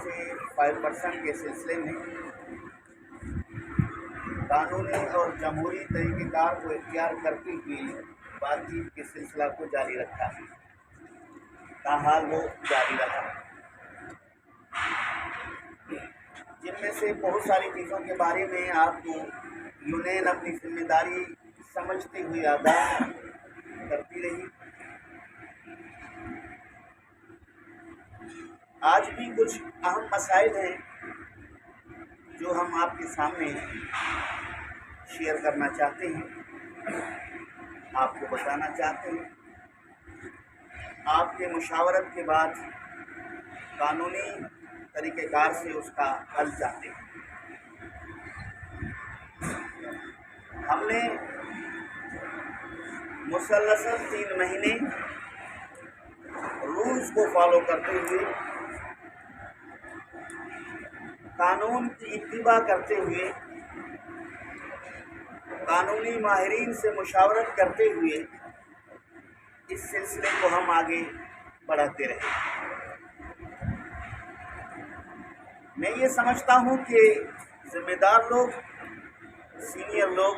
سے 5% کے سلسلے میں قانونی اور جمہوری طریقہ کار کو اختیار کرتے ہوئے بات چیت کے سلسلہ کو جاری رکھا ہے، تاحال وہ جاری رہا، جن میں سے بہت ساری چیزوں کے بارے میں آپ کو یونین اپنی ذمہ داری سمجھتے ہوئے آگاہ کرتی رہی۔ آج بھی کچھ اہم مسائل ہیں جو ہم آپ کے سامنے شیئر کرنا چاہتے ہیں، آپ کو بتانا چاہتے ہیں۔ آپ کے مشاورت کے بعد قانونی طریقہ کار سے اس کا حل چاہتے ہیں۔ ہم نے مسلسل 3 مہینے رولز کو فالو کرتے ہوئے، قانون کی اتباع کرتے ہوئے، قانونی ماہرین سے مشاورت کرتے ہوئے اس سلسلے کو ہم آگے بڑھاتے رہے۔ میں یہ سمجھتا ہوں کہ ذمہ دار لوگ، سینئر لوگ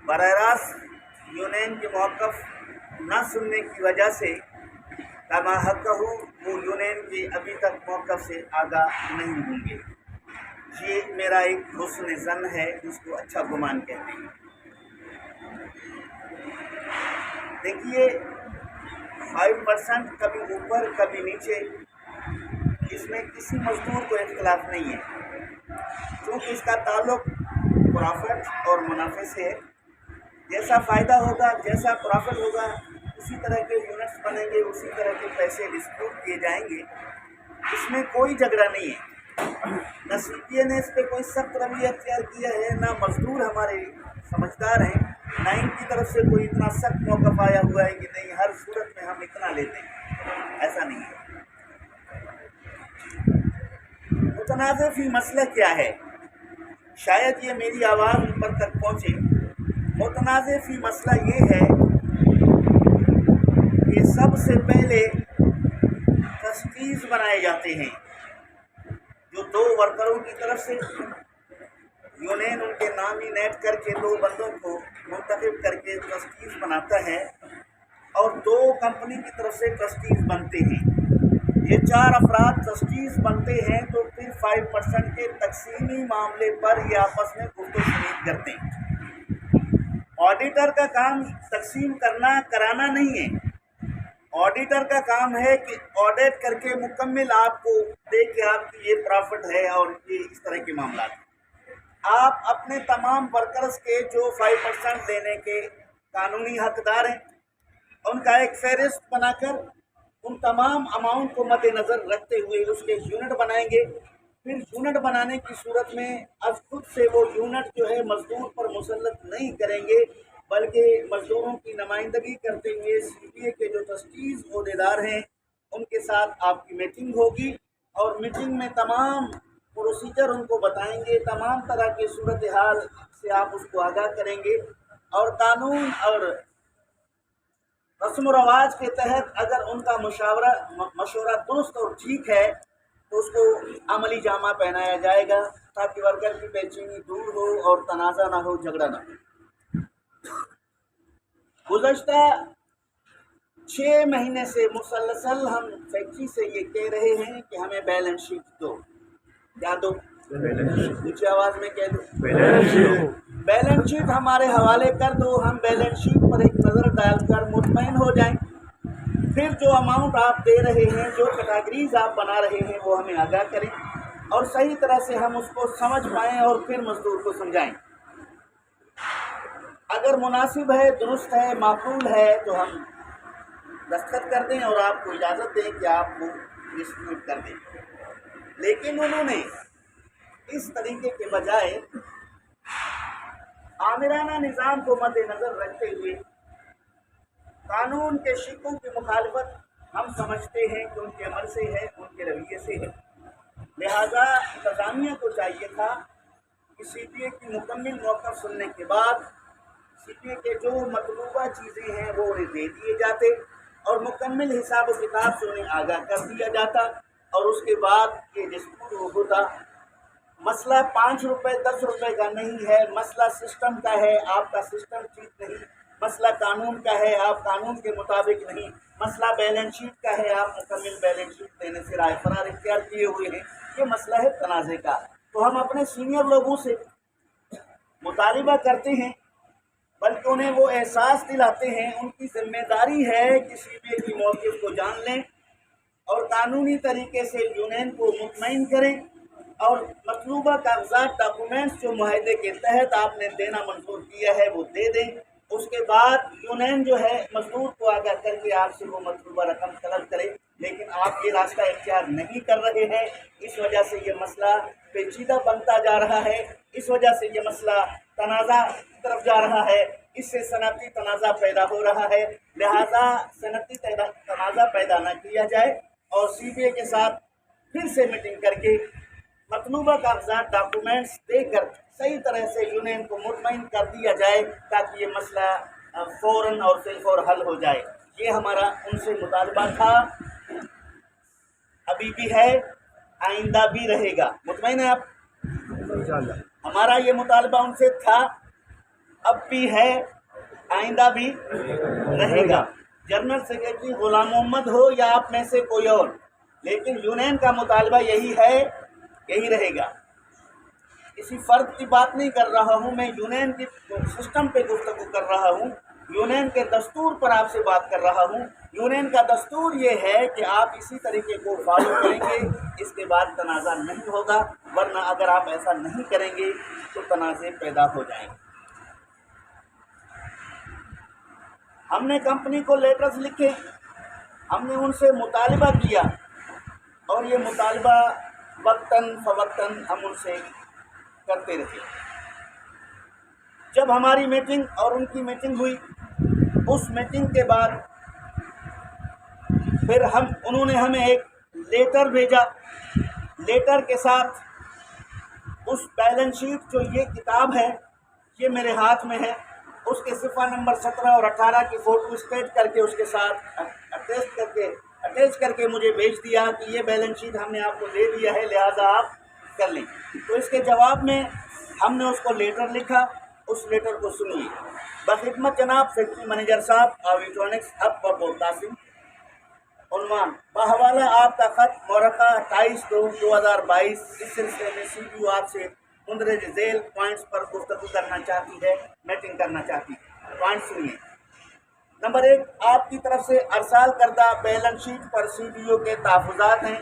براہ راست یونین کے موقف نہ سننے کی وجہ سے کما حق وہ یونین کے ابھی تک موقف سے آگاہ نہیں ہوں گے۔ یہ میرا ایک حسن ظن ہے، جس کو اچھا گمان کہتے ہیں۔ دیکھیے، 5% کبھی اوپر کبھی نیچے، اس میں کسی مزدور کو اختلاف نہیں ہے، کیونکہ اس کا تعلق پرافٹ اور منافع سے ہے۔ جیسا فائدہ ہوگا، جیسا پرافٹ ہوگا، اسی طرح کے یونٹس بنیں گے، اسی طرح کے پیسے ڈسٹریبیوٹ کیے جائیں گے۔ اس میں کوئی جھگڑا نہیں ہے، نہ سی پی اے نے اس پہ کوئی سخت رویہ اختیار کیا ہے، نہ مزدور ہمارے سمجھدار ہیں، نہ ان کی طرف سے کوئی اتنا سخت موقف آیا ہوا ہے کہ نہیں ہر صورت میں ہم اتنا لیتے ہیں، ایسا نہیں ہے۔ متنازع فی مسئلہ کیا ہے؟ شاید یہ میری آواز ان پر تک پہنچے۔ متنازع فی مسئلہ یہ ہے کہ سب سے پہلے ٹرسٹیز بنائے جاتے ہیں، جو 2 ورکروں کی طرف سے یونین ان کے نامینیٹ کر کے 2 بندوں کو منتخب کر کے ٹرسٹیز بناتا ہے، اور 2 کمپنی کی طرف سے ٹرسٹیز بنتے ہیں۔ یہ 4 افراد ٹرسٹیز بنتے ہیں تو پھر 5% کے تقسیمی معاملے پر یہ آپس میں گفت و شنید کرتے ہیں۔ آڈیٹر کا کام تقسیم کرانا نہیں ہے، آڈیٹر کا کام ہے کہ آڈٹ کر کے مکمل آپ کو دے کہ آپ کی یہ پرافٹ ہے اور یہ اس طرح کے معاملات ہیں۔ آپ اپنے تمام ورکرز کے جو 5% دینے کے قانونی حقدار ہیں، ان کا ایک فہرست بنا کر ان تمام اماؤنٹ کو مد نظر رکھتے ہوئے اس کے یونٹ بنائیں گے۔ پھر یونٹ بنانے کی صورت میں از خود سے وہ یونٹ جو ہے مزدور پر مسلط نہیں کریں گے، بلکہ مزدوروں کی نمائندگی کرتے ہوئے سی پی اے کے جو ٹرسٹیز عہدیدار ہیں ان کے ساتھ آپ کی میٹنگ ہوگی، اور میٹنگ میں تمام پروسیجر ان کو بتائیں گے، تمام طرح کی صورتحال سے آپ اس کو آگاہ کریں گے، اور قانون اور رسم و رواج کے تحت اگر ان کا مشورہ درست اور ٹھیک ہے تو اس کو عملی جامہ پہنایا جائے گا، تاکہ ورکر کی بے چینی دور ہو اور تنازع نہ ہو، جھگڑا نہ ہو۔ گزشتہ 6 مہینے سے مسلسل ہم فیکٹری سے یہ کہہ رہے ہیں کہ ہمیں بیلنس شیٹ دو۔ کیا دو؟ اونچی آواز میں کہہ دو، بیلنس شیٹ ہمارے حوالے کر دو، ہم بیلنس شیٹ پر ایک نظر ڈال کر مطمئن ہو جائیں۔ پھر جو اماؤنٹ آپ دے رہے ہیں، جو کیٹاگریز آپ بنا رہے ہیں، وہ ہمیں آگاہ کریں، اور صحیح طرح سے ہم اس کو سمجھ پائیں اور پھر مزدور کو سمجھائیں۔ اگر مناسب ہے، درست ہے، معقول ہے، تو ہم دستخط کر دیں اور آپ کو اجازت دیں کہ آپ وہ ڈسٹریبیوٹ کر دیں۔ لیکن انہوں نے اس طریقے کے بجائے آمرانہ نظام کو مد نظر رکھتے ہوئے قانون کے شقوں کی مخالفت ہم سمجھتے ہیں کہ ان کے عمل سے ہے، ان کے رویے سے ہے۔ لہذا انتظامیہ کو چاہیے تھا کہ سی پی اے کی مکمل موقف سننے کے بعد سی پی اے کے جو مطلوبہ چیزیں ہیں وہ انہیں دے دیے جاتے، اور مکمل حساب و کتاب سے انہیں آگاہ کر دیا جاتا، اور اس کے بعد یہ ڈسپیوٹ ہوتا۔ مسئلہ 5 روپے 10 روپے کا نہیں ہے، مسئلہ سسٹم کا ہے، آپ کا سسٹم ٹھیک نہیں، مسئلہ قانون کا ہے، آپ قانون کے مطابق نہیں، مسئلہ بیلنس شیٹ کا ہے، آپ مکمل بیلنس شیٹ دینے سے رائے فرار اختیار کیے ہوئے ہیں، یہ مسئلہ ہے تنازع کا۔ تو ہم اپنے سینئر لوگوں سے مطالبہ کرتے ہیں، بلکہ انہیں وہ احساس دلاتے ہیں، ان کی ذمہ داری ہے کہ سی بی اے کی موقف کو جان لیں اور قانونی طریقے سے یونین کو مطمئن کریں، اور مطلوبہ کاغذات ڈاکومنٹس جو معاہدے کے تحت آپ نے دینا منظور کیا ہے وہ دے دیں۔ اس کے بعد یونین جو ہے مزدور کو آگاہ کر کے آپ سے وہ مطلوبہ رقم طلب کرے، لیکن آپ یہ راستہ اختیار نہیں کر رہے ہیں، اس وجہ سے یہ مسئلہ پیچیدہ بنتا جا رہا ہے، اس وجہ سے یہ مسئلہ تنازع کی طرف جا رہا ہے، اس سے صنعتی تنازع پیدا ہو رہا ہے۔ لہذا صنعتی تنازع پیدا نہ کیا جائے اور سی بی اے کے ساتھ پھر سے میٹنگ کر کے مطلوبہ کاغذات ڈاکومنٹس دے کر صحیح طرح سے یونین کو مطمئن کر دیا جائے، تاکہ یہ مسئلہ فوراً اور فوراً حل ہو جائے۔ یہ ہمارا ان سے مطالبہ تھا، ابھی بھی ہے، آئندہ بھی رہے گا۔ مطمئن ہیں آپ؟ ہمارا یہ مطالبہ ان سے تھا، اب بھی ہے، آئندہ بھی رہے گا۔ جنرل سیکرٹری غلام محمد ہو یا آپ میں سے کوئی اور، لیکن یونین کا مطالبہ یہی ہے، یہی رہے گا۔ کسی فرد کی بات نہیں کر رہا ہوں میں، یونین کی سسٹم پہ گفتگو کر رہا ہوں، یونین کے دستور پر آپ سے بات کر رہا ہوں۔ یونین کا دستور یہ ہے کہ آپ اسی طریقے کو فالو کریں گے، اس کے بعد تنازع نہیں ہوگا، ورنہ اگر آپ ایسا نہیں کریں گے تو تنازع پیدا ہو جائیں گے۔ ہم نے کمپنی کو لیٹرز لکھے، ہم نے ان سے مطالبہ کیا، اور یہ مطالبہ وقتاً فوقتاً ہم ان سے کرتے رہے۔ جب ہماری میٹنگ اور ان کی میٹنگ ہوئی، اس میٹنگ کے بعد پھر انہوں نے ہمیں ایک لیٹر بھیجا، لیٹر کے ساتھ اس بیلنس شیٹ جو یہ کتاب ہے، یہ میرے ہاتھ میں ہے، اس کے صفحہ نمبر 17 اور 18 کی فوٹو اسٹیٹ کر کے اس کے ساتھ اٹیچ کر کے مجھے بھیج دیا کہ یہ بیلنس شیٹ ہم نے آپ کو دے دیا ہے، لہذا آپ کر لیں۔ تو اس کے جواب میں ہم نے اس کو لیٹر لکھا، اس لیٹر کو سنیے۔ بخدمت جناب فیکٹری مینیجر صاحب، الیکٹرانکس ہب و قاسم، عنوان بحوالہ آپ کا خط مورخہ 28/2/2022، اس سلسلے میں سی بی او آپ سے مندرج ذیل پوائنٹس پر گفتگو کرنا چاہتی ہے، میٹنگ کرنا چاہتی ہے۔ پوائنٹ سنیے۔ نمبر 1، آپ کی طرف سے ارسال کردہ بیلنس شیٹ پر سی بی او کے تحفظات ہیں،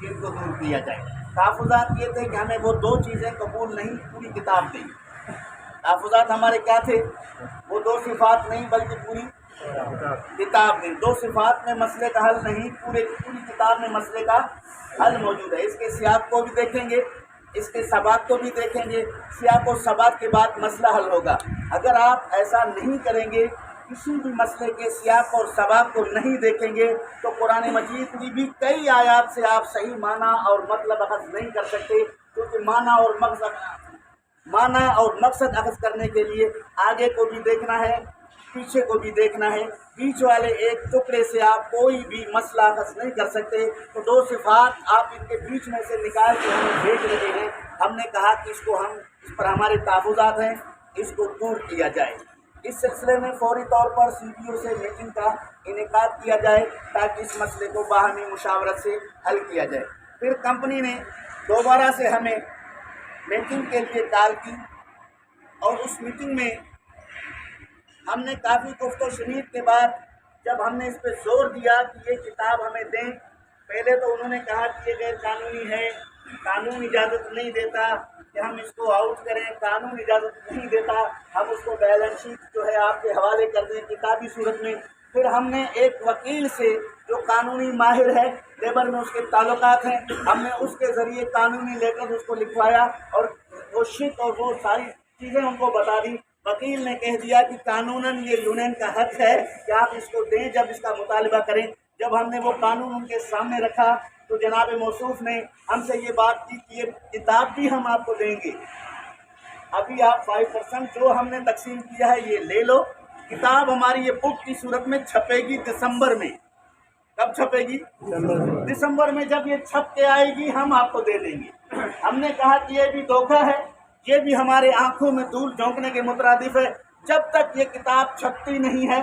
جن کو دور کیا جائے۔ تحفظات یہ تھے کہ ہمیں وہ 2 چیزیں قبول نہیں، پوری کتاب دیں۔ تحفظات ہمارے کیا تھے؟ وہ 2 صفات نہیں بلکہ پوری کتاب دیں۔ 2 صفات میں مسئلے کا حل نہیں، پوری کتاب میں مسئلے کا حل موجود ہے۔ اس کے سیاق کو بھی دیکھیں گے، اس کے ثبات کو بھی دیکھیں گے، سیاق و ثبات کے بعد مسئلہ حل ہوگا۔ اگر آپ ایسا نہیں کریں گے، کسی بھی مسئلے کے سیاق اور ثبات کو نہیں دیکھیں گے، تو قرآن مجید کی بھی کئی آیات سے آپ صحیح معنی اور مطلب اخذ نہیں کر سکتے، کیونکہ معنی اور مقصد اخذ کرنے کے لیے آگے کو بھی دیکھنا ہے، پیچھے کو بھی دیکھنا ہے، بیچ والے ایک ٹکڑے سے آپ کوئی بھی مسئلہ اخذ نہیں کر سکتے۔ تو 2 صفات آپ ان کے بیچ میں سے نکال کے ہمیں بھیج رہے ہیں، ہم نے کہا کہ اس پر ہمارے تحفظات ہیں، اس کو دور کیا جائے۔ اس سلسلے میں فوری طور پر سی بی او سے میٹنگ کا انعقاد کیا جائے، تاکہ اس مسئلے کو باہمی مشاورت سے حل کیا جائے۔ پھر کمپنی نے دوبارہ سے ہمیں میٹنگ کے لیے کال کی، اور اس میٹنگ میں ہم نے کافی گفت و شنید کے بعد جب ہم نے اس پہ زور دیا کہ یہ کتاب ہمیں دیں، پہلے تو انہوں نے کہا کہ یہ غیر قانونی ہے، قانون اجازت نہیں دیتا کہ ہم اس کو آؤٹ کریں، قانون اجازت نہیں دیتا ہم اس کو بیلنس شیٹ جو ہے آپ کے حوالے کر دیں کتابی صورت میں۔ پھر ہم نے ایک وکیل سے جو قانونی ماہر ہے، لیبر میں اس کے تعلقات ہیں، ہم نے اس کے ذریعے قانونی لیٹر اس کو لکھوایا، اور وہ شک اور وہ ساری چیزیں ان کو بتا دی۔ وکیل نے کہہ دیا کہ قانوناً یہ یونین کا حق ہے کہ آپ اس کو دیں جب اس کا مطالبہ کریں۔ جب ہم نے وہ قانون ان کے سامنے رکھا تو جناب موصوف نے ہم سے یہ بات کی کہ یہ کتاب بھی ہم آپ کو دیں گے، ابھی آپ 5% جو ہم نے تقسیم کیا ہے یہ لے لو، کتاب ہماری یہ بک کی صورت میں چھپے گی دسمبر میں، कब छपेगी? दिसंबर में। जब ये छप के आएगी हम आपको दे देंगे। हमने कहा कि ये भी धोखा है, ये भी हमारे आंखों में धूल झोंकने के मुतरादिफ है। जब तक ये किताब छपती नहीं है,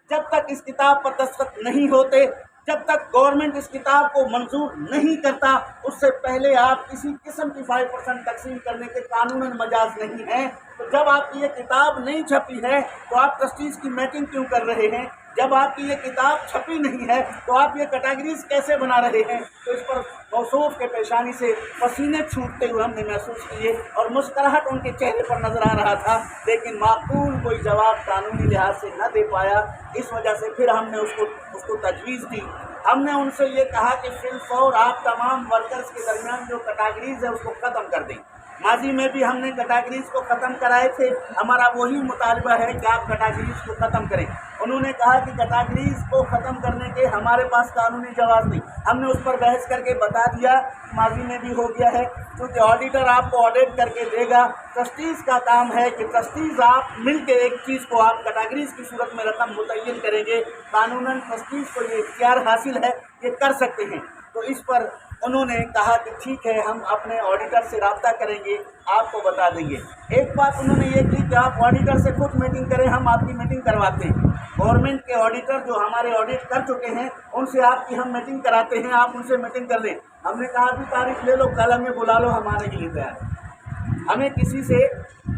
जब तक इस किताब पर दस्तखत नहीं होते, जब तक गवर्नमेंट इस किताब को मंजूर नहीं करता, उससे पहले आप किसी किस्म की 5% तकसीम करने के कानूनन मजाज नहीं है। तो जब आपकी ये किताब नहीं छपी है तो आप ट्रस्टीज़ की मीटिंग क्यों कर रहे हैं? जब आपकी ये किताब छपी नहीं है तो आप ये कैटेगरीज कैसे बना रहे हैं? तो इस पर मौसूफ के पेशानी से पसीने छूटते हुए हमने महसूस किए और मुस्कुराहट उनके चेहरे पर नजर आ रहा था, लेकिन माकूल कोई जवाब कानूनी लिहाज से न दे पाया। इस वजह से फिर हमने उसको तजवीज़ दी। हमने उनसे ये कहा कि फिलफौर आप तमाम वर्कर्स के दरमियान जो कैटेगरीज है उसको ख़त्म कर दें। माजी में भी हमने कैटेगरीज को ख़त्म कराए थे, हमारा वही मुतालबा है कि आप कैटेगरीज को ख़त्म करें। उन्होंने कहा कि कैटेगरीज को ख़त्म करने के हमारे पास कानूनी जवाब नहीं। हमने उस पर बहस करके बता दिया, माजी में भी हो गया है, क्योंकि ऑडिटर आपको ऑडिट करके देगा। ट्रस्टीज़ का काम है कि ट्रस्टीज़ आप मिल के एक चीज़ को आप कैटेगरीज की सूरत में रकम मुतय्यन करेंगे। कानूनन ट्रस्टीज़ को ये इख्तियार हासिल है, ये कर सकते हैं। तो इस पर उन्होंने कहा कि ठीक है, हम अपने ऑडिटर से रब्ता करेंगे, आपको बता देंगे। एक बात उन्होंने ये की कि आप ऑडिटर से खुद मीटिंग करें, हम आपकी मीटिंग करवाते हैं। गवर्नमेंट के ऑडिटर जो हमारे ऑडिट कर चुके हैं उनसे आपकी हम मीटिंग कराते हैं, आप उनसे मीटिंग कर लें। हमने कहा अभी तारीख ले लो, कल हमें बुला लो, हम आने के लिए तैयार हैं। हमें किसी से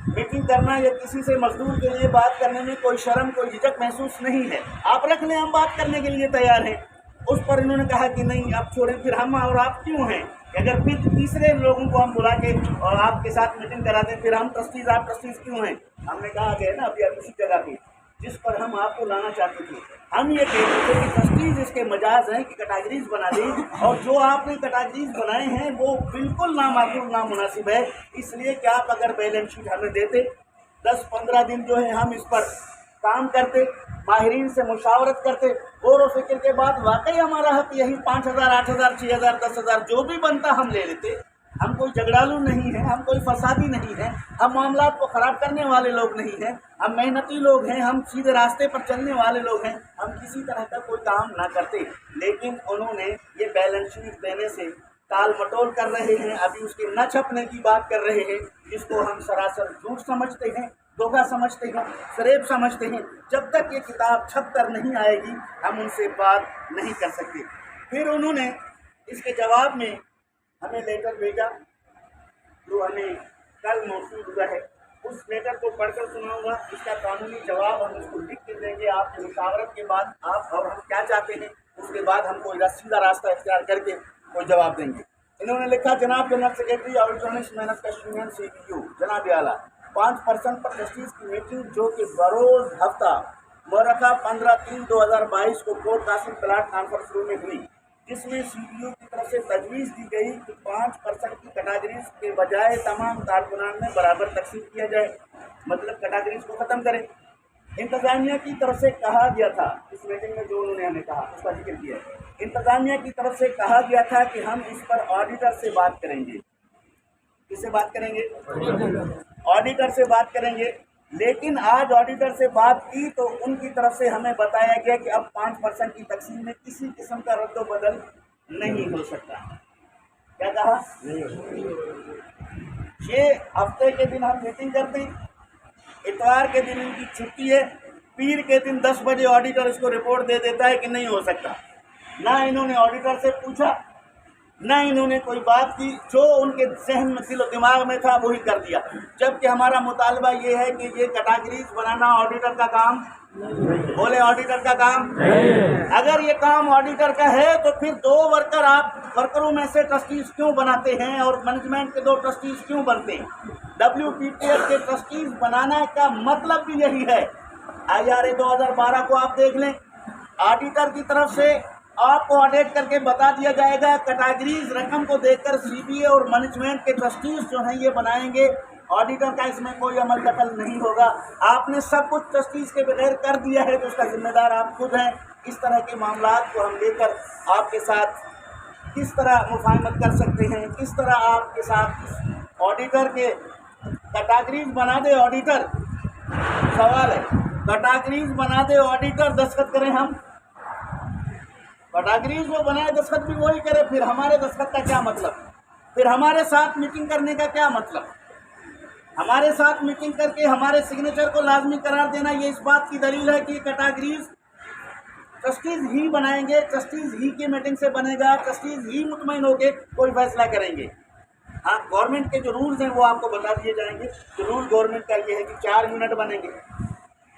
मीटिंग करना या किसी से मजदूर के लिए बात करने में कोई शर्म, कोई झिझक महसूस नहीं है। आप रख लें, हम बात करने के लिए तैयार हैं। उस पर इन्होंने कहा कि नहीं, आप छोड़ें, फिर हम और आप क्यों हैं? अगर फिर तीसरे लोगों को हम बुला के और आपके साथ मीटिंग कराते हैं, फिर हम ट्रस्टीज़, आप ट्रस्टीज़ क्यों हैं? हमने कहा गया ना अभी उसी जगह पे जिस पर हम आपको लाना चाहते थे। हम ये कहते थे कि ट्रस्टीज़ इसके मजाज हैं कि कैटेगरीज बना दें, और जो आपने कैटेगरीज बनाए हैं वो बिल्कुल नामाकूल, नामुनासिब है। इसलिए कि आप अगर बैलेंस शीट हमें देते, 10-15 दिन जो है हम इस पर काम करते, माहिरीन से मुशावरत करते, गौर व फिक्र के बाद वाकई हमारा हक यही 5,000, 8,000, 6,000, 10,000 जो भी बनता हम ले लेते। हम कोई झगड़ालू नहीं हैं, हम कोई फसादी नहीं हैं, हम मामलात को ख़राब करने वाले लोग नहीं हैं, हम मेहनती लोग हैं, हम सीधे रास्ते पर चलने वाले लोग हैं, हम किसी तरह का कोई काम ना करते। लेकिन उन्होंने ये बैलेंस शीट देने से टाल मटोल कर रहे हैं, अभी उसके न छपने की बात कर रहे हैं, जिसको हम सरासर झूठ समझते हैं, धोखा समझते हैं, फरेब समझते हैं। जब तक ये किताब छप कर नहीं आएगी हम उनसे बात नहीं कर सकते। फिर उन्होंने इसके जवाब में हमें लेटर भेजा जो हमें कल मौसूल हुआ है। उस लेटर को पढ़कर सुनाऊंगा, इसका कानूनी जवाब हम उसको लिख के देंगे आपकी मुशावरत के बाद। आप और हम क्या चाहते हैं उसके बाद हम कोई सीधा रास्ता इख्तियार करके कोई जवाब देंगे। इन्होंने लिखा, जनाब general secretary electronics manufacturing union CPU, जनाब आला 5% पर ट्रस्टीज़ की मीटिंग जो कि बरोज़ हफ्ता मरखा 15/3/2022 को court Qasim plot conference room में हुई, जिसमें CPU की तरफ से तजवीज़ दी गई कि 5% की कैटेगरीज के बजाय तमाम कारकुनान में बराबर तकसीम किया जाए, मतलब कैटेगरीज को ख़त्म करें। इंतज़ामिया की तरफ से कहा गया था, इस मीटिंग में जो उन्होंने हमें कहा उसका जिक्र किया, इंतज़ामिया की तरफ से कहा गया था कि हम इस पर ऑडिटर से बात करेंगे। किससे बात करेंगे? ऑडिटर से बात करेंगे। लेकिन आज ऑडिटर से बात की तो उनकी तरफ से हमें बताया गया कि अब 5% की तकसीम में किसी किस्म का रद्द बदल नहीं हो सकता। क्या कहा? 6 हफ्ते के दिन हम मीटिंग करते हैं, इतवार के दिन इनकी छुट्टी है, पीर के दिन 10 बजे ऑडिटर इसको रिपोर्ट दे देता है कि नहीं हो सकता। ना इन्होंने ऑडिटर से पूछा, ना इन्होंने कोई बात की, जो उनके जहन में, दिल दिमाग में था वही कर दिया। जबकि हमारा मुतालबा ये है कि ये कैटेगरीज बनाना ऑडिटर का काम, बोले ऑडिटर का काम। अगर ये काम ऑडिटर का है तो फिर 2 वर्कर आप वर्करों में से ट्रस्टीज क्यों बनाते हैं और मैनेजमेंट के 2 ट्रस्टीज क्यों बनते हैं? WPTF के ट्रस्टीज बनाने का मतलब भी यही है। IRA 2012 को आप देख लें, ऑडिटर की तरफ से आपको ऑडिट करके बता दिया जाएगा, कैटेगरीज रकम को देखकर CBA और मैनेजमेंट के ट्रस्टीज जो हैं ये बनाएंगे, ऑडिटर का इसमें कोई अमल दखल नहीं होगा। आपने सब कुछ ट्रस्टीज के बगैर कर दिया है तो उसका जिम्मेदार आप खुद हैं। इस तरह के मामलात को हम लेकर आपके साथ किस तरह मुफाहमत कर सकते हैं, किस तरह आपके साथ ऑडिटर के कैटेगरीज बना दे ऑडिटर, सवाल है, कैटेगरीज बना दे ऑडिटर, दस्तखत करें हम, कैटेगरीज वो बनाए, दस्तखत भी वही करे, फिर हमारे दस्तखत का क्या मतलब? फिर हमारे साथ मीटिंग करने का क्या मतलब? हमारे साथ मीटिंग करके हमारे सिग्नेचर को लाजमी करार देना ये इस बात की दलील है कि कैटेगरीज ट्रस्टीज ही बनाएंगे, ट्रस्टीज ही की मीटिंग से बनेगा, ट्रस्टीज ही मुतमईन होकर कोई फैसला करेंगे। हाँ, गवर्नमेंट के जो रूल्स हैं वो आपको बता दिए जाएंगे। तो रूल गवर्नमेंट का ये है कि 4 यूनिट बनेंगे।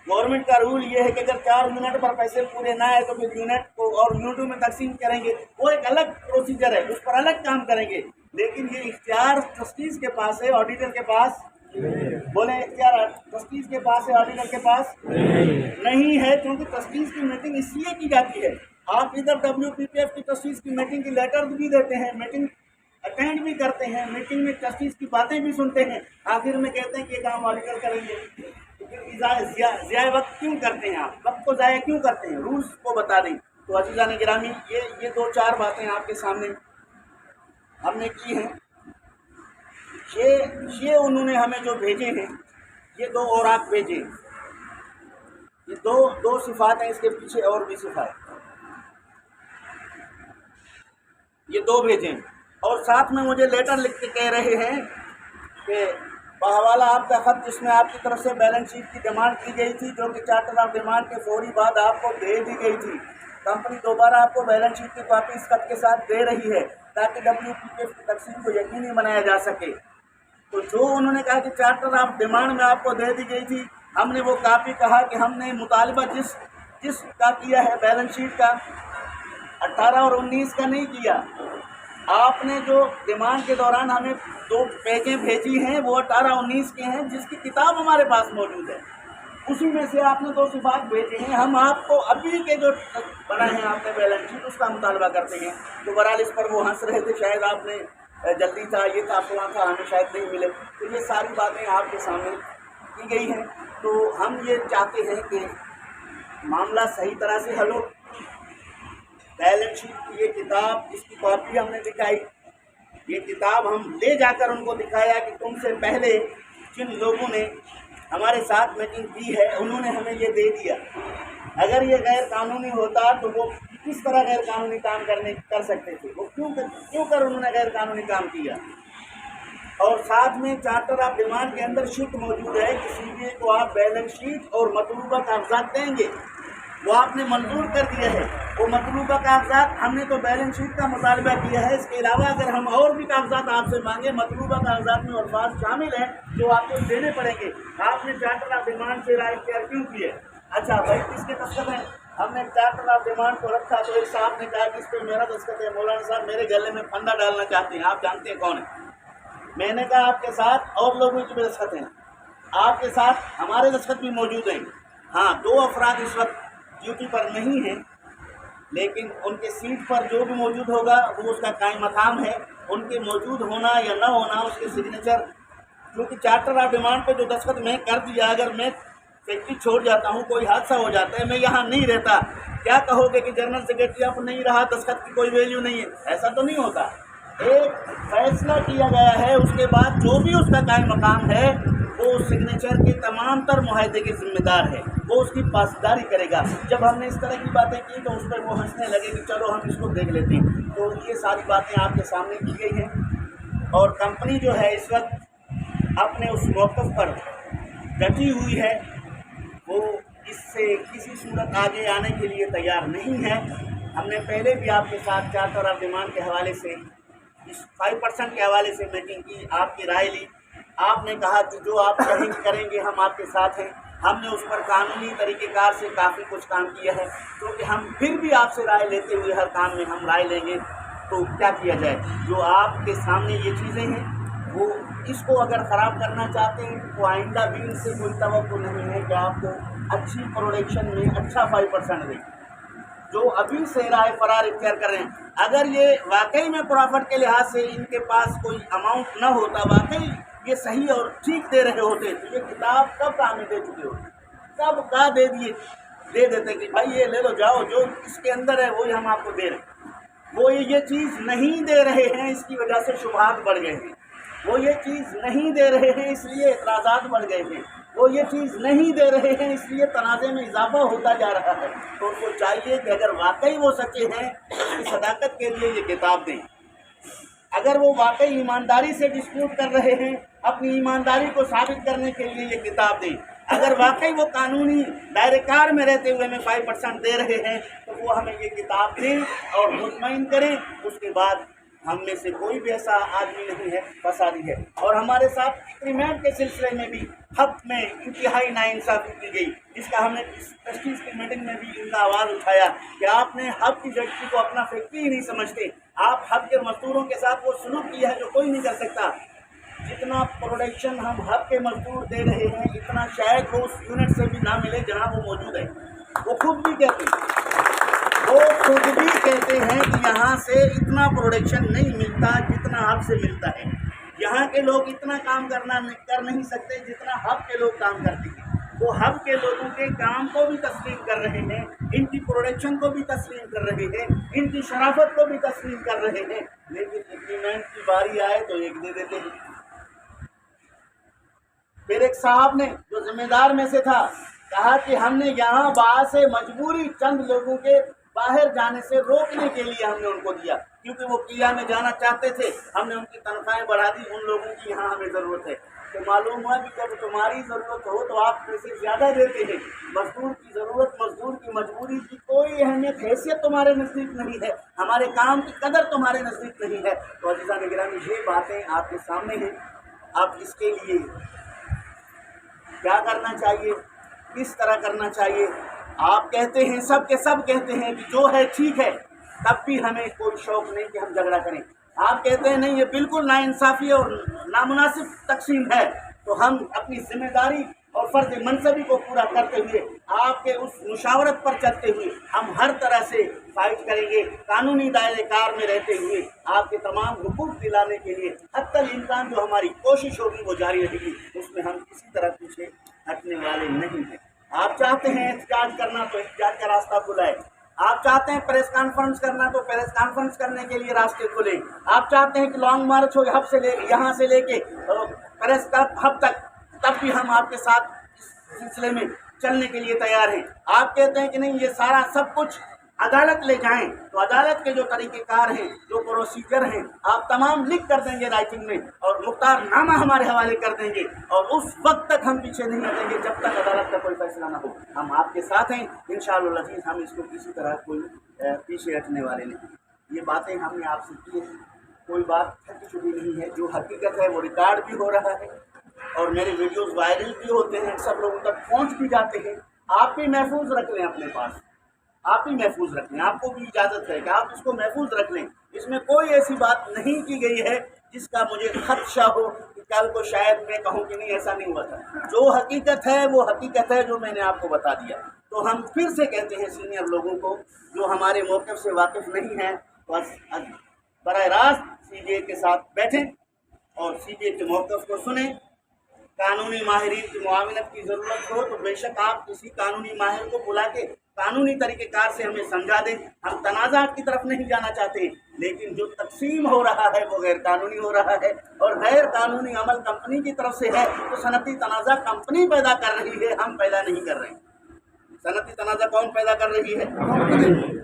गवर्नमेंट का रूल ये है कि अगर 4 यूनिट पर पैसे पूरे ना आए तो फिर यूनिट को और यूनिटों में तकसीम करेंगे, वो एक अलग प्रोसीजर है, उस पर अलग काम करेंगे। लेकिन ये इख्तियार ट्रस्टीज के पास है, ऑडिटर के पास बोले इख्तियार ट्रस्टीज के पास है, ऑडिटर के पास नहीं है, क्योंकि ट्रस्टीज की मीटिंग इसलिए की जाती है। आप इधर WPPF की ट्रस्टीज की मीटिंग की लेटर भी देते हैं, मीटिंग अटेंड भी करते हैं, मीटिंग में ट्रस्टीज की बातें भी सुनते हैं, आखिर में कहते हैं कि ये काम ऑडिटर करेंगे। तो फिर ज़ाया वक्त क्यों करते हैं आप? वक्त को ज़ाया क्यों करते हैं? रूल्स को बता दें। तो अज़ीज़ान गिरामी, ये 2-4 बातें आपके सामने हमने की हैं। ये उन्होंने हमें जो भेजे हैं, ये 2 औरात भेजे, ये दो सिफात हैं, इसके पीछे और भी सिफात, ये 2 भेजे। और साथ में मुझे लेटर लिख के कह रहे हैं कि बहवाला आपका ख़त जिसमें आपकी तरफ से बैलेंस शीट की डिमांड की गई थी, जो कि चार्टर ऑफ डिमांड के फौरी बाद आपको दे दी गई थी, कंपनी दोबारा आपको बैलेंस शीट की कॉपी इस खत के साथ दे रही है ताकि WPPF की तकसीम को यकीनी बनाया जा सके। तो जो उन्होंने कहा कि चार्टर ऑफ डिमांड में आपको दे दी गई थी, हमने वो कॉपी कहा कि हमने मुतालबा जिस का किया है बैलेंस शीट का 18 और 19 का नहीं किया। आपने जो डिमांड के दौरान हमें 2 पेजें भेजी हैं वो 18-19 के हैं, जिसकी किताब हमारे पास मौजूद है, उसी में से आपने 2 सिफात भेजे हैं। हम आपको अभी के जो बनाए हैं आपने बैलेंस शीट उसका मुतालबा करते हैं। तो बहरहाल इस पर वो हंस रहे थे, शायद आपने जल्दी था, ये था, फलां था, हमें शायद नहीं मिले। तो ये सारी बातें आपके सामने की गई हैं। तो हम ये चाहते हैं कि मामला सही तरह से हल हो। बैलेंस शीट की ये किताब, इसकी कॉपी हमने दिखाई, ये किताब हम ले जाकर उनको दिखाया कि तुमसे पहले जिन लोगों ने हमारे साथ मीटिंग की है उन्होंने हमें ये दे दिया। अगर ये गैर कानूनी होता तो वो किस तरह गैर कानूनी काम कर सकते थे, वो क्यों कर उन्होंने गैर कानूनी काम किया। और साथ में चार्टर ऑफ डिमांड के अंदर शीट मौजूद है कि CBI को आप बैलेंस शीट और मतलूबा कागजात देंगे, वो आपने मंजूर कर दिया है। वो मतलूबा कागजात हमने तो बैलेंस शीट का मुतालबा किया है, इसके अलावा अगर हम और भी कागजात आपसे मांगे, मतलूबा कागजात में अल्फाज शामिल हैं जो आपको देने पड़ेंगे। आपने चार्टर ऑफ डिमांड से राय इख्तियार क्यों की है? अच्छा भाई, किसके दस्तखत हैं? हमने चार्टर ऑफ डिमांड को रखा तो एक साहब ने कहा कि इस पर मेरा दस्तखत है। मौलाना साहब मेरे गले में फंदा डालना चाहते हैं, आप जानते हैं कौन है। मैंने कहा आपके साथ और लोगों की भी दस्तखत हैं, आपके साथ हमारे दस्तखत भी मौजूद हैं। हाँ, 2 अफराद इस वक्त ड्यूटी पर नहीं हैं, लेकिन उनके सीट पर जो भी मौजूद होगा वो उसका कायम मकाम है। उनके मौजूद होना या न होना, उसके सिग्नेचर, क्योंकि चार्टर ऑफ डिमांड पे जो दस्तखत मैं कर दिया, अगर मैं फैक्ट्री छोड़ जाता हूँ, कोई हादसा हो जाता है, मैं यहाँ नहीं रहता, क्या कहोगे कि जनरल सेक्रेटरी अब नहीं रहा, दस्तखत की कोई वैल्यू नहीं है? ऐसा तो नहीं होता। एक फैसला किया गया है, उसके बाद जो भी उसका कायम मकाम है वो सिग्नेचर के तमाम तर मुआहदे के जिम्मेदार है, वो उसकी पासदारी करेगा। जब हमने इस तरह की बातें की तो उस पर वो हंसने लगे कि चलो हम इसको देख लेते हैं। तो ये सारी बातें आपके सामने की गई हैं और कंपनी जो है इस वक्त अपने उस मौक़िफ़ पर डटी हुई है, वो इससे किसी सूरत आगे आने के लिए तैयार नहीं है। हमने पहले भी आपके साथ चार्टर ऑफ डिमांड के हवाले से, इस 5% के हवाले से मीटिंग की, आपकी राय ली। आपने कहा कि जो आप करेंगे हम आपके साथ हैं। हमने उस पर कानूनी तरीक़ेकार से काफ़ी कुछ काम किया है, क्योंकि हम फिर भी आपसे राय लेते हुए हर काम में हम राय लेंगे। तो क्या किया जाए, जो आपके सामने ये चीज़ें हैं वो इसको अगर ख़राब करना चाहते हैं तो आइंदा भी इनसे कोई तवक्को नहीं है कि आपको अच्छी प्रोडक्शन में अच्छा 5% दें। जो अभी से राय फरार इख्तियार कर रहे हैं, अगर ये वाकई में प्रॉफिट के लिहाज से इनके पास कोई अमाउंट न होता, वाकई ये सही और ठीक दे रहे होते, तो ये किताब कब का हमें दे चुके होते, कब का दे देते कि भाई ये ले लो, जाओ, जो इसके अंदर है वही हम आपको दे रहे हैं। वो ये चीज़ नहीं दे रहे हैं, इसकी वजह से शुबहात बढ़ गए हैं। वो ये चीज़ नहीं दे रहे हैं, इसलिए एतराज़ात बढ़ गए हैं। وہ یہ چیز نہیں دے رہے ہیں، اس لیے تنازع میں اضافہ ہوتا جا رہا ہے۔ تو ان کو چاہیے کہ اگر واقعی وہ سچے ہیں اس صداقت کے لیے یہ کتاب دیں۔ اگر وہ واقعی ایمانداری سے ڈسپیوٹ کر رہے ہیں، اپنی ایمانداری کو ثابت کرنے کے لیے یہ کتاب دیں۔ اگر واقعی وہ قانونی دائرۂ کار میں رہتے ہوئے ہمیں 5% دے رہے ہیں تو وہ ہمیں یہ کتاب دیں اور مطمئن کریں۔ اس کے بعد ہم میں سے کوئی بھی ایسا آدمی نہیں ہے فسادی ہے۔ اور ہمارے ساتھ ریمانڈ کے سلسلے میں بھی حق میں انتہائی ناانصافی کی گئی، جس کا ہم نے ٹرسٹیز کی میٹنگ میں بھی ان کا آواز اٹھایا کہ آپ نے حق کی جھٹکی کو اپنا فیکٹری ہی نہیں سمجھتے۔ آپ حق کے مزدوروں کے ساتھ وہ سلوک کیا ہے جو کوئی نہیں کر سکتا۔ جتنا پروڈکشن ہم حق کے مزدور دے رہے ہیں اتنا شاید وہ اس یونٹ سے بھی نہ ملے جہاں وہ موجود ہے۔ وہ خود بھی کہتے ہیں کہ یہاں سے اتنا پروڈکشن نہیں ملتا جتنا حق سے ملتا ہے۔ یہاں کے لوگ اتنا کام کر نہیں سکتے جتنا حق کے لوگ کام کرتے ہیں۔ وہ حق کے لوگوں کے کام کو بھی تسلیم کر رہے ہیں، ان کی پروڈکشن کو بھی تسلیم کر رہے ہیں، ان کی شرافت کو بھی تسلیم کر رہے ہیں، لیکن ایگریمنٹ کی باری آئے تو ایک دے دیتے ہیں۔ پھر ایک صاحب نے جو ذمہ دار میں سے تھا کہا کہ ہم نے یہاں باعث مجبوری چند لوگوں کے باہر جانے سے روکنے کے لیے ہم نے ان کو دیا، کیونکہ وہ کیا میں جانا چاہتے تھے، ہم نے ان کی تنخواہیں بڑھا دی، ان لوگوں کی یہاں ہمیں ضرورت ہے۔ تو معلوم ہوا کہ جب تمہاری ضرورت ہو تو آپ پیسے زیادہ دیتے ہیں، مزدور کی ضرورت، مزدور کی مجبوری کی کوئی اہمیت حیثیت تمہارے نزدیک نہیں ہے، ہمارے کام کی قدر تمہارے نزدیک نہیں ہے۔ تو عزیزان گرامی، یہ باتیں آپ کے سامنے ہیں۔ اب اس کے لیے کیا کرنا چاہیے، کس طرح کرنا چاہیے؟ آپ کہتے ہیں، سب کے سب کہتے ہیں کہ جو ہے ٹھیک ہے، تب بھی ہمیں کوئی شوق نہیں کہ ہم جھگڑا کریں۔ آپ کہتے ہیں نہیں یہ بالکل ناانصافی اور نامناسب تقسیم ہے، تو ہم اپنی ذمہ داری اور فرض منصبی کو پورا کرتے ہوئے، آپ کے اس مشاورت پر چلتے ہوئے ہم ہر طرح سے فائٹ کریں گے، قانونی دائرۂ کار میں رہتے ہوئے آپ کے تمام حقوق دلانے کے لیے حتی الامکان جو ہماری کوشش ہوگی وہ جاری رہے گی۔ اس میں ہم کسی طرح پیچھے ہٹنے والے نہیں ہیں۔ آپ چاہتے ہیں احتجاج کرنا تو احتجاج کا راستہ کھلا ہے، آپ چاہتے ہیں پریس کانفرنس کرنا تو پریس کانفرنس کرنے کے لیے راستے کھلے، آپ چاہتے ہیں کہ لانگ مارچ ہو یہاں سے لے کے پریس ہب تک، تب بھی ہم آپ کے ساتھ اس سلسلے میں چلنے کے لیے تیار ہیں۔ آپ کہتے ہیں کہ نہیں یہ سارا سب کچھ عدالت لے جائیں، تو عدالت کے جو طریقہ کار ہیں، جو پروسیجر ہیں، آپ تمام لکھ کر دیں گے رائٹنگ میں اور مختار نامہ ہمارے حوالے کر دیں گے، اور اس وقت تک ہم پیچھے نہیں ہٹیں گے جب تک عدالت کا کوئی فیصلہ نہ ہو۔ ہم آپ کے ساتھ ہیں انشاءاللہ العزیز، ہم اس کو کسی طرح کوئی پیچھے ہٹنے والے نہیں۔ یہ باتیں ہم نے آپ سے کی ہیں، کوئی بات چھٹی چھٹی نہیں ہے، جو حقیقت ہے وہ ریکارڈ بھی ہو رہا ہے اور میرے ویڈیوز وائرل بھی ہوتے ہیں، سب لوگوں تک پہنچ بھی جاتے ہیں۔ آپ بھی محفوظ رکھ لیں اپنے پاس، آپ ہی محفوظ رکھ لیں، آپ کو بھی اجازت ہے کہ آپ اس کو محفوظ رکھ لیں۔ اس میں کوئی ایسی بات نہیں کی گئی ہے جس کا مجھے خدشہ ہو کہ کل کو شاید میں کہوں کہ نہیں ایسا نہیں ہوا تھا۔ جو حقیقت ہے وہ حقیقت ہے، جو میں نے آپ کو بتا دیا۔ تو ہم پھر سے کہتے ہیں سینئر لوگوں کو جو ہمارے موقف سے واقف نہیں ہیں، بس براہ راست سی بی اے کے ساتھ بیٹھیں اور سی بی اے کے موقف کو سنیں۔ قانونی ماہرین کی معاونت کی ضرورت ہو تو بے شک آپ کسی قانونی ماہر کو بلا کے قانونی طریقہ کار سے ہمیں سمجھا دیں۔ ہم تنازعات کی طرف نہیں جانا چاہتے، لیکن جو تقسیم ہو رہا ہے وہ غیر قانونی ہو رہا ہے، اور غیر قانونی عمل کمپنی کی طرف سے ہے تو صنعتی تنازع کمپنی پیدا کر رہی ہے، ہم پیدا نہیں کر رہے ہیں۔ صنعتی تنازع کون پیدا کر رہی ہے؟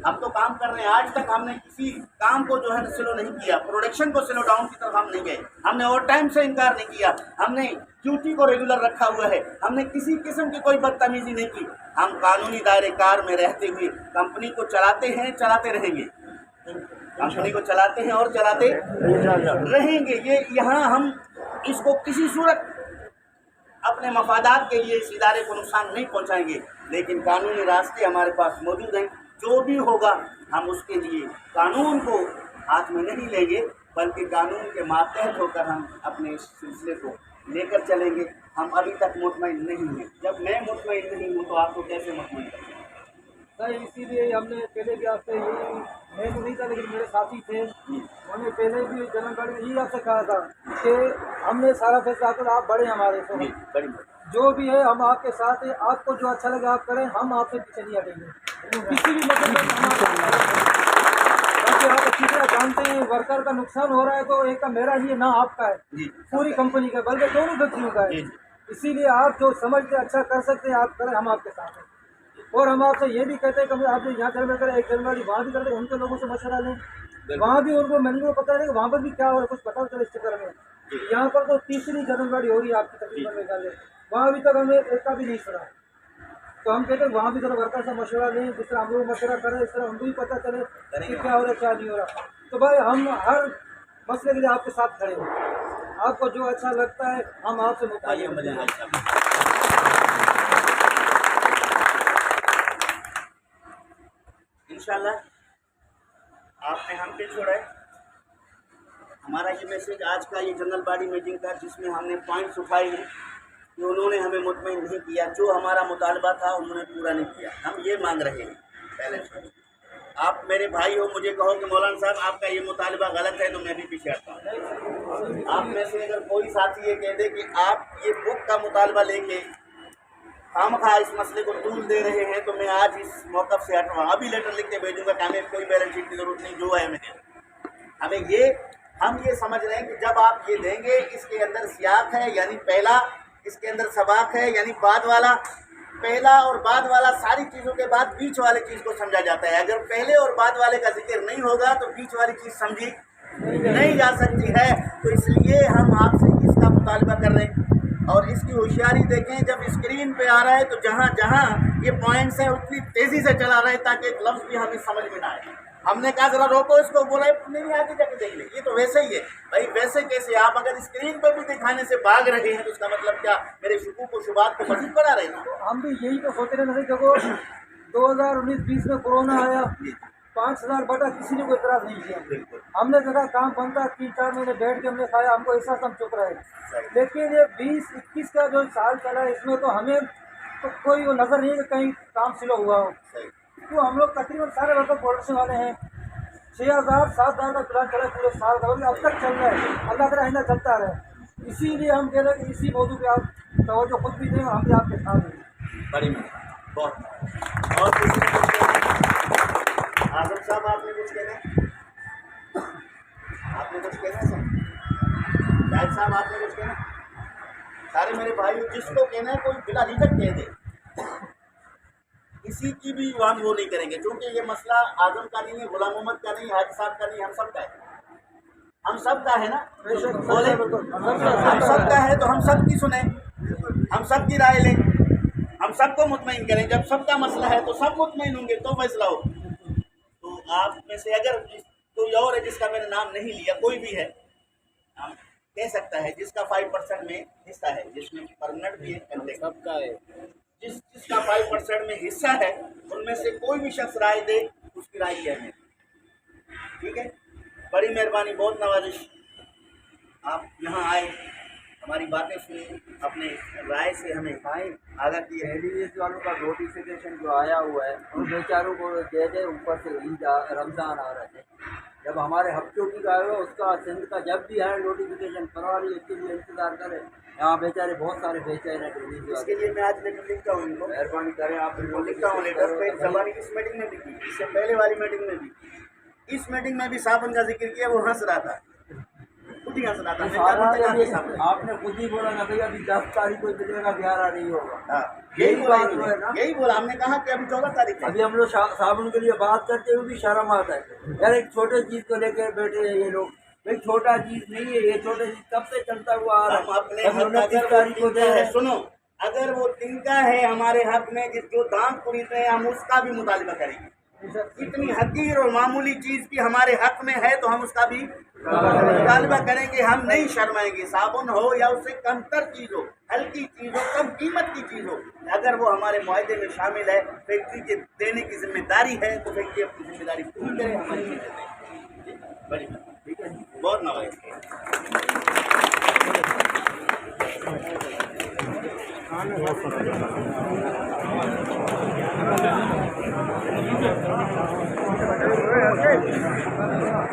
ہم تو کام کر رہے ہیں۔ آج تک ہم نے کسی کام کو جو ہے سلو نہیں کیا، پروڈکشن کو سلو ڈاؤن کی طرف ہم نہیں گئے، ہم نے اوور ٹائم سے انکار نہیں کیا، ہم نے ڈیوٹی کو ریگولر رکھا ہوا ہے، ہم نے کسی قسم کی کوئی بدتمیزی نہیں کی۔ ہم قانونی دائرۂ کار میں رہتے ہوئے کمپنی کو چلاتے ہیں، چلاتے رہیں گے، کمپنی کو چلاتے ہیں اور چلاتے رہیں گے۔ یہ یہاں ہم اس کو کسی صورت اپنے مفادات کے لیے اس ادارے کو نقصان نہیں پہنچائیں گے، لیکن قانونی راستے ہمارے پاس موجود ہیں۔ جو بھی ہوگا ہم اس کے لیے قانون کو ہاتھ میں نہیں لیں گے، بلکہ قانون کے ماتحت ہو کر ہم اپنے اس سلسلے کو لے کر چلیں گے۔ ہم ابھی تک مطمئن نہیں ہیں، جب میں مطمئن نہیں ہوں تو آپ کو کیسے مطمئن کریں؟ سر اسی لیے ہم نے پہلے بھی آپ سے یہی، میں تو نہیں تھا لیکن میرے ساتھی تھے، انہوں نے پہلے بھی جنرل باڈی میں یہی آپ سے کہا تھا کہ ہم نے سارا فیصلہ کر، آپ بڑے ہمارے سے، جو بھی ہے ہم آپ کے ساتھ ہیں، آپ کو جو اچھا لگے آپ کریں، ہم آپ سے پیچھے نہیں ہٹیں گے کسی بھی مطلب باقی آپ اچھی طرح جانتے ہیں ورکر کا نقصان ہو رہا ہے تو ایک کا میرا ہی ہے نہ آپ کا ہے، پوری کمپنی کا، بلکہ دونوں فیکٹریوں کا ہے۔ इसी लिए आप जो समझते अच्छा कर सकते हैं आप करें, हम आपके साथ हैं। और हम आपसे ये भी कहते हैं कि आप जो यहाँ जनरल करें, एक जनरल वहाँ भी करते हैं, उनके लोगों से मशवरा लें, वहाँ भी उनको मैंने पता नहीं वहाँ पर भी क्या हो रहा है, कुछ पता चले इस चक्कर में। यहाँ पर तो तीसरी जनरल हो रही है आपकी तकरीबन में जाने, वहाँ अभी तक हमें एक का भी नहीं सुना। तो हम कहते हैं वहाँ भी जरा वर्कर से मशवरा लें, जिस तरह हम लोग मशवरा करें इस तरह उनको भी पता चले कि क्या हो रहा है क्या नहीं हो रहा। तो भाई हम हर मसले के लिए आपके साथ खड़े हैं, आपको जो अच्छा लगता है हम आपसे इंशाल्लाह आपने हम पे छोड़ा है। हमारा ये मैसेज आज का ये जनरल बॉडी मीटिंग का जिसमें हमने पॉइंट्स उठाए हैं कि उन्होंने हमें मुतमईन नहीं किया, जो हमारा मुतालबा था उन्होंने पूरा नहीं किया। हम ये मांग रहे हैं पहले से। आप मेरे भाई हो, मुझे कहो कि मौलाना साहब आपका ये मुतालबा गलत है तो मैं भी पीछे हटता हूँ। आप में से अगर कोई साथी ये कह दे कि आप ये बुक का मुतालबा लेके खामखा इस मसले को तूल दे रहे हैं तो मैं आज इस मौक़िफ़ से हट रहा हूँ। अभी लेटर लिख के भेजूँगा कि हमें कोई बैलेंस शीट की ज़रूरत नहीं, जो है हमें हम ये समझ रहे हैं कि जब आप ये देंगे इसके अंदर सियाक है यानी पहला, इसके अंदर सबाक है यानी बाद वाला, पहला और बाद वाला सारी चीज़ों के बाद बीच वाले चीज़ को समझा जाता है। अगर पहले और बाद वाले का जिक्र नहीं होगा तो बीच वाली चीज़ समझी नहीं जा सकती है। तो इसलिए हम आपसे इसका मुतालबा कर रहे हैं और इसकी होशियारी देखें, जब स्क्रीन पे आ रहा है तो जहाँ जहाँ ये पॉइंट्स हैं उतनी तेज़ी से चला रहे ताकि एक लफ्ज़ भी हमें समझ में ना आए। हमने कहा जरा रोको इसको, बोला नहीं आगे जाके देख ले, ये तो वैसे ही है भाई। वैसे कैसे आप अगर स्क्रीन पर भी दिखाने से भाग रहे हैं तो इसका मतलब क्या मेरे शुकूक व शुबात को मज़ीद बढ़ा रहे हैं? तो हम भी यही तो सोच रहे थे। देखो 2019-20 में कोरोना आया, 5000 बटा किसी ने कोई इतराज़ नहीं किया। हमने जगह काम बनता 3-4 महीने बैठ के हमने खाया, हमको ऐसा हम चुप रहे। लेकिन ये 20-21 का जो साल चला है इसमें तो हमें तो कोई वो नज़र नहीं है कि कहीं काम स्लो हुआ हो। तो हम लोग तकरीबन सारे वर्कर प्रोडक्शन वाले हैं। 6000-7000 का प्लान चला पूरे साल का, अब तक चल रहा है, अल्लाह का रहना चलता रहे। इसीलिए हम कह रहे हैं कि इसी मौजूद पे आप तवज्जो खुद भी दें और हम भी आपके साथ हैं। बड़ी बहुत और आजम साहब आपने कुछ कहना है? आपने कुछ कहना है सर? शाहिद साहब आपने कुछ कहना है? सारे मेरे भाई जिसको कहना है कोई बिला हिचक कह दे, किसी की भी हम वो नहीं करेंगे, क्योंकि ये मसला आजम का नहीं है, गुलाम मोहम्मद का नहीं, हाजी साहब का नहीं, हम सब का है। हम सब का है ना, बोले हम सब का है तो हम सब की सुने, हम सब की राय लें, हम सबको मुतमईन करें। जब सबका मसला है तो सब मुतमईन होंगे तो फैसला हो। तो आप में से अगर कोई और है जिसका मैंने नाम नहीं लिया, कोई भी है, हम कह सकता है जिसका 5% में हिस्सा है, जिसमें परमानेंट भी है, सबका है, जिसका 5% में हिस्सा है, उनमें से कोई भी शख्स राय दे, उसकी राय है मेरी। ठीक है, बड़ी मेहरबानी, बहुत नवाजिश, आप यहाँ आए, हमारी बातें सुनी, अपने राय से हमें आगाह किए। एडीएस वालों का नोटिफिकेशन जो आया हुआ है उन बेचारों को दे दे, ऊपर से ईद रमज़ान आ रहे थे, जब हमारे हफ्तों की का है उसका सिंध का जब भी है नोटिफिकेशन फरवरी उसके लिए इंतज़ार करें। यहाँ बेचारे बहुत सारे बेचैन हैं। इसके लिए मैं आज लेटर लिखता हूँ, इनको मेहरबानी करें आप, लिखता हूँ लेटर पे। हमारी इस मीटिंग में भी की, इससे पहले वाली मीटिंग में भी, इस मीटिंग में भी साबुन का जिक्र किया, वो हंस रहा था, खुद ही हंस रहा था। आपने खुद ही बोला ना भाई अभी 10 तारीख को मिलेगा, 11 नहीं होगा। यही बोला हमने कहा कि अभी 14 तारीख है। अभी हम लोग साबुन के लिए बात करते हुए भी शर्म आता है यार, एक छोटे चीज़ को लेकर बैठे हैं ये लोग। भाई छोटा चीज़ नहीं है ये, छोटे चीज़ कब से चलता हुआ आ रहा है। अपने 29 तारीख को दे है। सुनो, अगर वो तिनका है हमारे हक में जो दांत पुरीते हैं, हम उसका भी मुतालिबा करेंगे। इतनी हकीर और मामूली चीज़ की हमारे हक में है तो हम उसका भी मुतालिबा करेंगे, हम नहीं शर्माएंगे। साबुन हो या उससे कमतर चीज़ हो, हल्की चीज़ हो, कम कीमत की चीज़ हो, अगर वो हमारे मुआहदे में शामिल है, फैक्ट्री के देने की जिम्मेदारी है तो फैक्ट्री अपनी जिम्मेदारी पूरी करे, हमारी चीज़ें दें। बड़ी ठीक है, बहुत नवाज़।